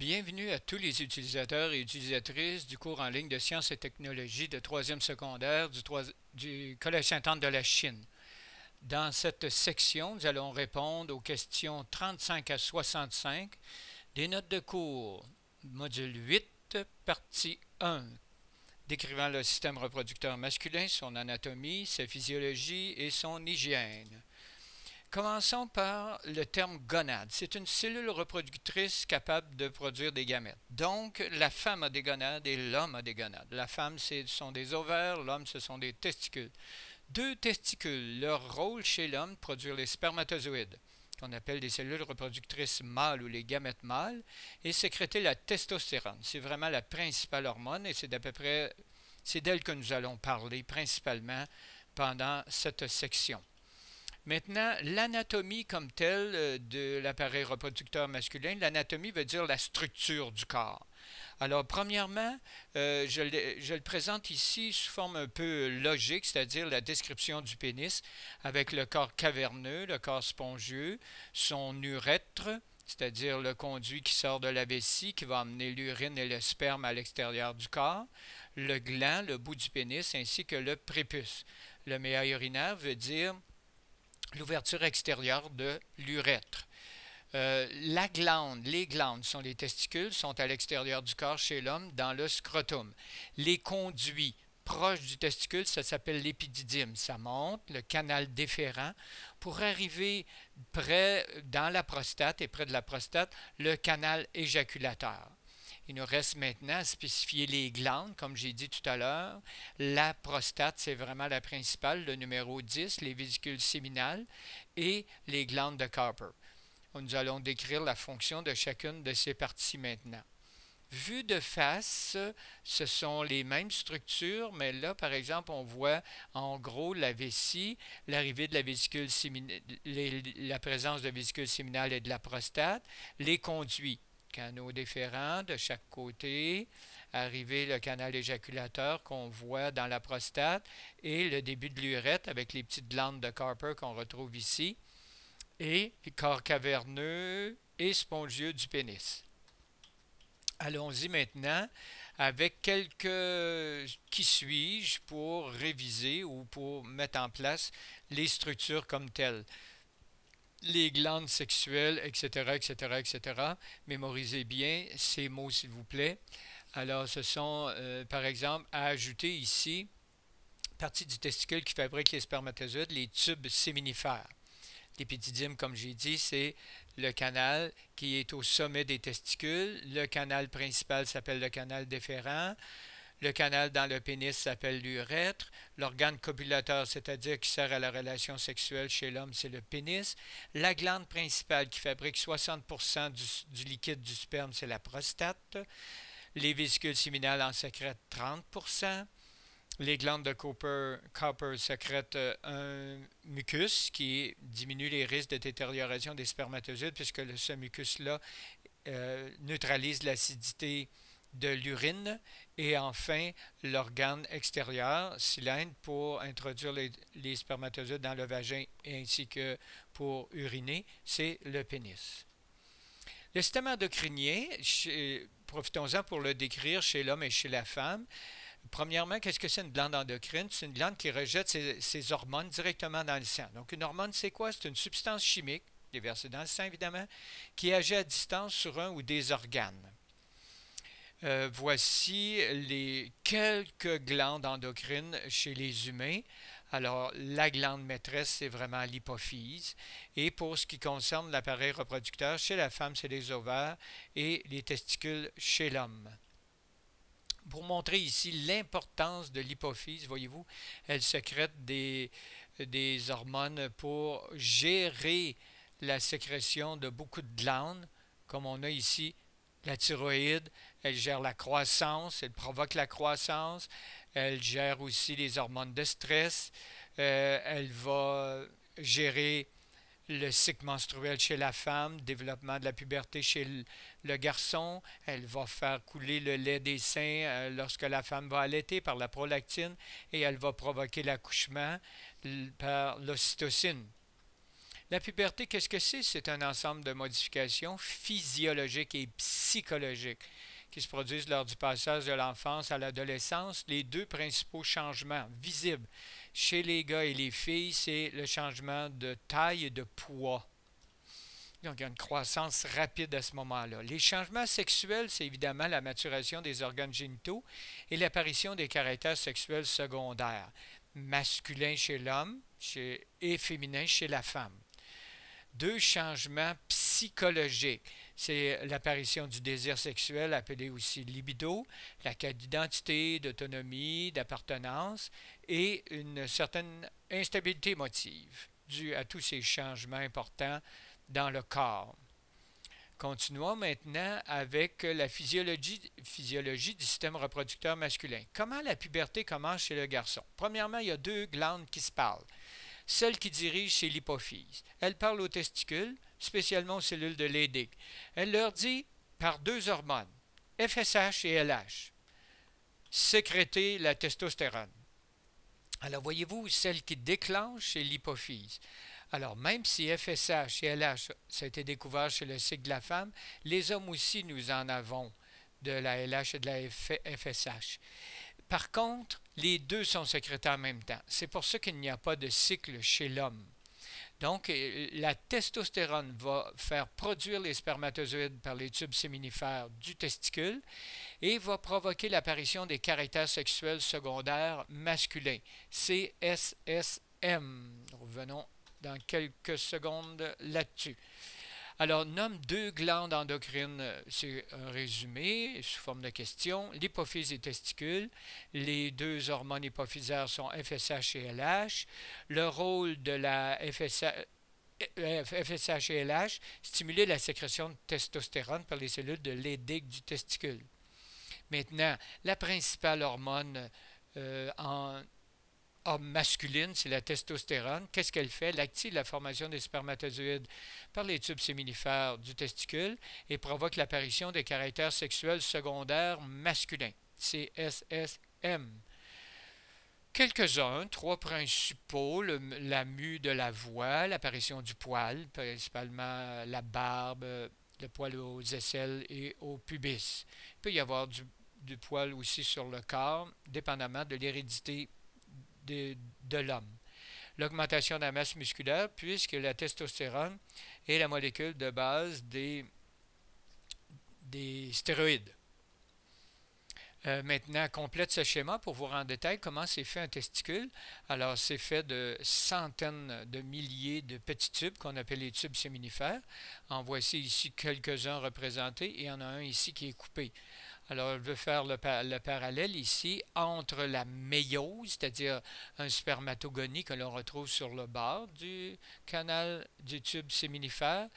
Bienvenue à tous les utilisateurs et utilisatrices du cours en ligne de sciences et technologies de troisième secondaire du Collège Sainte-Anne de la Chine. Dans cette section, nous allons répondre aux questions 35 à 65 des notes de cours, module 8, partie 1, décrivant le système reproducteur masculin, son anatomie, sa physiologie et son hygiène. Commençons par le terme gonade. C'est une cellule reproductrice capable de produire des gamètes. Donc, la femme a des gonades et l'homme a des gonades. La femme, ce sont des ovaires, l'homme, ce sont des testicules. Deux testicules, leur rôle chez l'homme, produire les spermatozoïdes, qu'on appelle des cellules reproductrices mâles ou les gamètes mâles, et sécréter la testostérone. C'est vraiment la principale hormone et c'est d'elle que nous allons parler principalement pendant cette section. Maintenant, l'anatomie comme telle de l'appareil reproducteur masculin, l'anatomie veut dire la structure du corps. Alors, premièrement, je le présente ici sous forme un peu logique, c'est-à-dire la description du pénis avec le corps caverneux, le corps spongieux, son urètre, c'est-à-dire le conduit qui sort de la vessie, qui va amener l'urine et le sperme à l'extérieur du corps, le gland, le bout du pénis, ainsi que le prépuce. Le méa urinaire veut dire l'ouverture extérieure de l'urètre. Les glandes sont les testicules, sont à l'extérieur du corps chez l'homme, dans le scrotum. Les conduits proches du testicule, ça s'appelle l'épididyme. Ça monte, le canal déférent, pour arriver dans la prostate et près de la prostate, le canal éjaculateur. Il nous reste maintenant à spécifier les glandes, comme j'ai dit tout à l'heure. La prostate, c'est vraiment la principale, le numéro 10, les vésicules séminales et les glandes de Carper. Nous allons décrire la fonction de chacune de ces parties maintenant. Vu de face, ce sont les mêmes structures, mais là, par exemple, on voit en gros la vessie, l'arrivée de la vésicule séminale, la présence de vésicules séminales et de la prostate, les conduits, canaux déférents de chaque côté, arriver le canal éjaculateur qu'on voit dans la prostate et le début de l'urètre avec les petites glandes de Carper qu'on retrouve ici et les corps caverneux et spongieux du pénis. Allons-y maintenant avec quelques qui suis-je pour réviser ou pour mettre en place les structures comme telles. Les glandes sexuelles, etc., etc., etc. Mémorisez bien ces mots, s'il vous plaît. Alors, ce sont, par exemple, à ajouter ici, partie du testicule qui fabrique les spermatozoïdes, les tubes séminifères. L'épididyme, comme j'ai dit, c'est le canal qui est au sommet des testicules. Le canal principal s'appelle le canal déférent. Le canal dans le pénis s'appelle l'urètre. L'organe copulateur, c'est-à-dire qui sert à la relation sexuelle chez l'homme, c'est le pénis. La glande principale qui fabrique 60% du liquide du sperme, c'est la prostate. Les vésicules séminales en sécrètent 30%. Les glandes de Copper sécrètent un mucus qui diminue les risques de détérioration des spermatozoïdes puisque ce mucus-là neutralise l'acidité de l'urine. Et enfin, l'organe extérieur, cylindre, pour introduire les spermatozoïdes dans le vagin ainsi que pour uriner, c'est le pénis. Le système endocrinien, profitons-en pour le décrire chez l'homme et chez la femme. Premièrement, qu'est-ce que c'est une glande endocrine? C'est une glande qui rejette ses hormones directement dans le sang. Donc, une hormone, c'est quoi? C'est une substance chimique, déversée dans le sang évidemment, qui agit à distance sur un ou des organes. Voici les quelques glandes endocrines chez les humains. Alors, la glande maîtresse, c'est vraiment l'hypophyse. Et pour ce qui concerne l'appareil reproducteur, chez la femme, c'est les ovaires et les testicules chez l'homme. Pour montrer ici l'importance de l'hypophyse, voyez-vous, elle sécrète des hormones pour gérer la sécrétion de beaucoup de glandes, comme on a ici la thyroïde, elle gère la croissance, elle provoque la croissance, elle gère aussi les hormones de stress, elle va gérer le cycle menstruel chez la femme, développement de la puberté chez le garçon, elle va faire couler le lait des seins lorsque la femme va allaiter par la prolactine et elle va provoquer l'accouchement par l'ocytocine. La puberté, qu'est-ce que c'est? C'est un ensemble de modifications physiologiques et psychologiques qui se produisent lors du passage de l'enfance à l'adolescence. Les deux principaux changements visibles chez les gars et les filles, c'est le changement de taille et de poids. Donc, il y a une croissance rapide à ce moment-là. Les changements sexuels, c'est évidemment la maturation des organes génitaux et l'apparition des caractères sexuels secondaires, masculins chez l'homme et féminins chez la femme. Deux changements psychologiques. C'est l'apparition du désir sexuel, appelé aussi libido, la quête d'identité, d'autonomie, d'appartenance et une certaine instabilité émotive due à tous ces changements importants dans le corps. Continuons maintenant avec la physiologie du système reproducteur masculin. Comment la puberté commence chez le garçon? Premièrement, il y a deux glandes qui se parlent. Celle qui dirige, c'est l'hypophyse. Elle parle aux testicules, spécialement aux cellules de Leydig. Elle leur dit, par deux hormones, FSH et LH, sécréter la testostérone. Alors, voyez-vous, celle qui déclenche, c'est l'hypophyse. Alors, même si FSH et LH, ça a été découvert chez le cycle de la femme, les hommes aussi, nous en avons de la LH et de la FSH. Par contre, les deux sont sécrétés en même temps. C'est pour ça qu'il n'y a pas de cycle chez l'homme. Donc, la testostérone va faire produire les spermatozoïdes par les tubes séminifères du testicule et va provoquer l'apparition des caractères sexuels secondaires masculins, CSSM. Revenons dans quelques secondes là-dessus. Alors, nomme deux glandes endocrines, c'est un résumé sous forme de question. L'hypophyse et testicules, les deux hormones hypophysaires sont FSH et LH. Le rôle de la FSH et LH, stimuler la sécrétion de testostérone par les cellules de Leydig du testicule. Maintenant, la principale hormone en masculine, c'est la testostérone. Qu'est-ce qu'elle fait? Elle active la formation des spermatozoïdes par les tubes séminifères du testicule et provoque l'apparition des caractères sexuels secondaires masculins, CSSM. Quelques-uns, trois principaux, la mue de la voix, l'apparition du poil, principalement la barbe, le poil aux aisselles et au pubis. Il peut y avoir du poil aussi sur le corps, dépendamment de l'hérédité de l'homme. L'augmentation de la masse musculaire, puisque la testostérone est la molécule de base des stéroïdes. Maintenant, complète ce schéma pour vous rendre en détail comment c'est fait un testicule. Alors, c'est fait de centaines de milliers de petits tubes qu'on appelle les tubes séminifères. En voici ici quelques-uns représentés et il y en a un ici qui est coupé. Alors, je veux faire le parallèle ici entre la méiose, c'est-à-dire un spermatogonie que l'on retrouve sur le bord du canal du tube séminifère,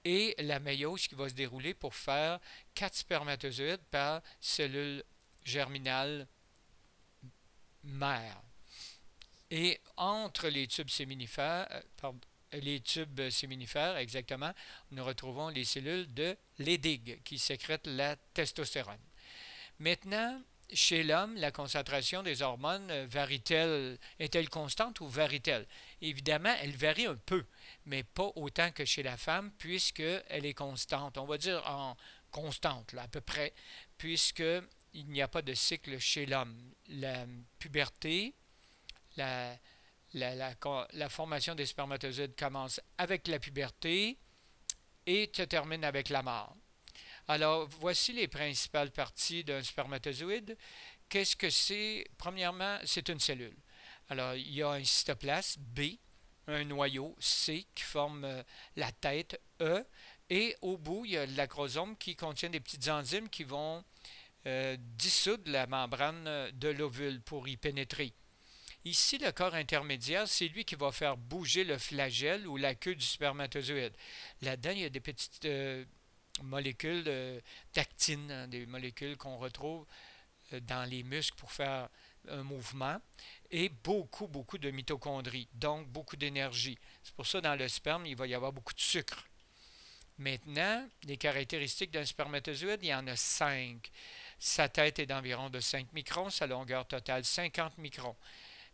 et la méiose qui va se dérouler pour faire 4 spermatozoïdes par cellule germinale mère. Et entre les tubes séminifères, exactement, nous retrouvons les cellules de Leydig qui sécrètent la testostérone. Maintenant, chez l'homme, la concentration des hormones est-elle constante ou varie-t-elle? Évidemment, elle varie un peu, mais pas autant que chez la femme, puisqu'elle est constante. On va dire en constante, là, à peu près, puisqu'il n'y a pas de cycle chez l'homme. La puberté, la formation des spermatozoïdes commence avec la puberté et se termine avec la mort. Alors, voici les principales parties d'un spermatozoïde. Qu'est-ce que c'est? Premièrement, c'est une cellule. Alors, il y a un cytoplasme, B, un noyau, C, qui forme la tête, E, et au bout, il y a l'acrosome qui contient des petites enzymes qui vont dissoudre la membrane de l'ovule pour y pénétrer. Ici, le corps intermédiaire, c'est lui qui va faire bouger le flagelle ou la queue du spermatozoïde. Là-dedans, il y a des petites molécules d'actine, des molécules qu'on retrouve dans les muscles pour faire un mouvement, et beaucoup, beaucoup de mitochondries, donc beaucoup d'énergie. C'est pour ça que dans le sperme, il va y avoir beaucoup de sucre. Maintenant, les caractéristiques d'un spermatozoïde, il y en a 5. Sa tête est d'environ de 5 microns, sa longueur totale 50 microns.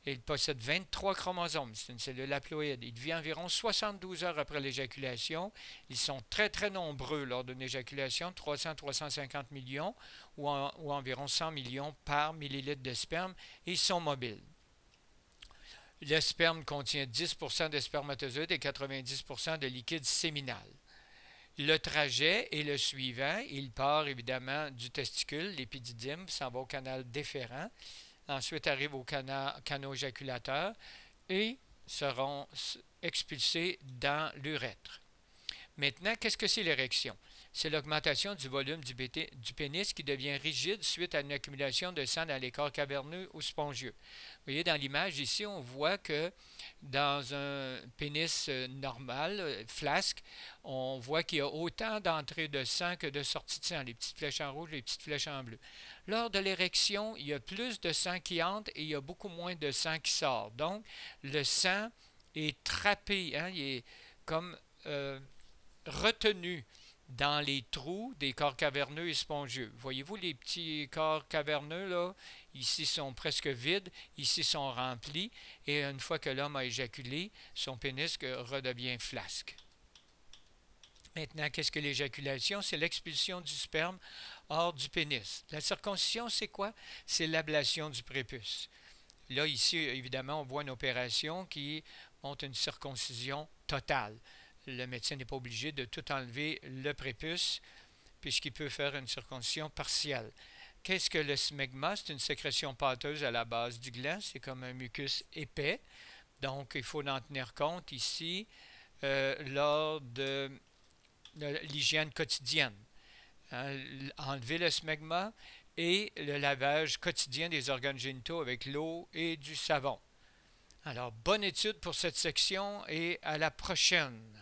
et il possède 23 chromosomes. C'est une cellule haploïde. Il vit environ 72 heures après l'éjaculation. Ils sont très très nombreux lors d'une éjaculation, 300-350 millions ou environ 100 millions par millilitre de sperme, et ils sont mobiles. Le sperme contient 10% de spermatozoïdes et 90% de liquide séminal. Le trajet est le suivant. Il part évidemment du testicule, l'épididyme, s'en va au canal déférent. Ensuite arrive au canaux éjaculateurs et seront expulsés dans l'urètre. Maintenant, qu'est-ce que c'est l'érection? C'est l'augmentation du volume du pénis qui devient rigide suite à une accumulation de sang dans les corps caverneux ou spongieux. Vous voyez, dans l'image ici, on voit que dans un pénis normal, flasque, on voit qu'il y a autant d'entrées de sang que de sorties de sang, les petites flèches en rouge, les petites flèches en bleu. Lors de l'érection, il y a plus de sang qui entre et il y a beaucoup moins de sang qui sort. Donc, le sang est trappé, hein, il est comme retenu dans les trous des corps caverneux et spongieux. Voyez-vous les petits corps caverneux là? Ici sont presque vides, ici sont remplis, et une fois que l'homme a éjaculé, son pénis redevient flasque. Maintenant, qu'est-ce que l'éjaculation? C'est l'expulsion du sperme hors du pénis. La circoncision, c'est quoi? C'est l'ablation du prépuce. Là, ici, évidemment, on voit une opération qui montre une circoncision totale. Le médecin n'est pas obligé de tout enlever le prépuce puisqu'il peut faire une circoncision partielle. Qu'est-ce que le smegma? C'est une sécrétion pâteuse à la base du gland. C'est comme un mucus épais. Donc, il faut en tenir compte ici lors de l'hygiène quotidienne. Hein, enlever le smegma et le lavage quotidien des organes génitaux avec l'eau et du savon. Alors, bonne étude pour cette section et à la prochaine.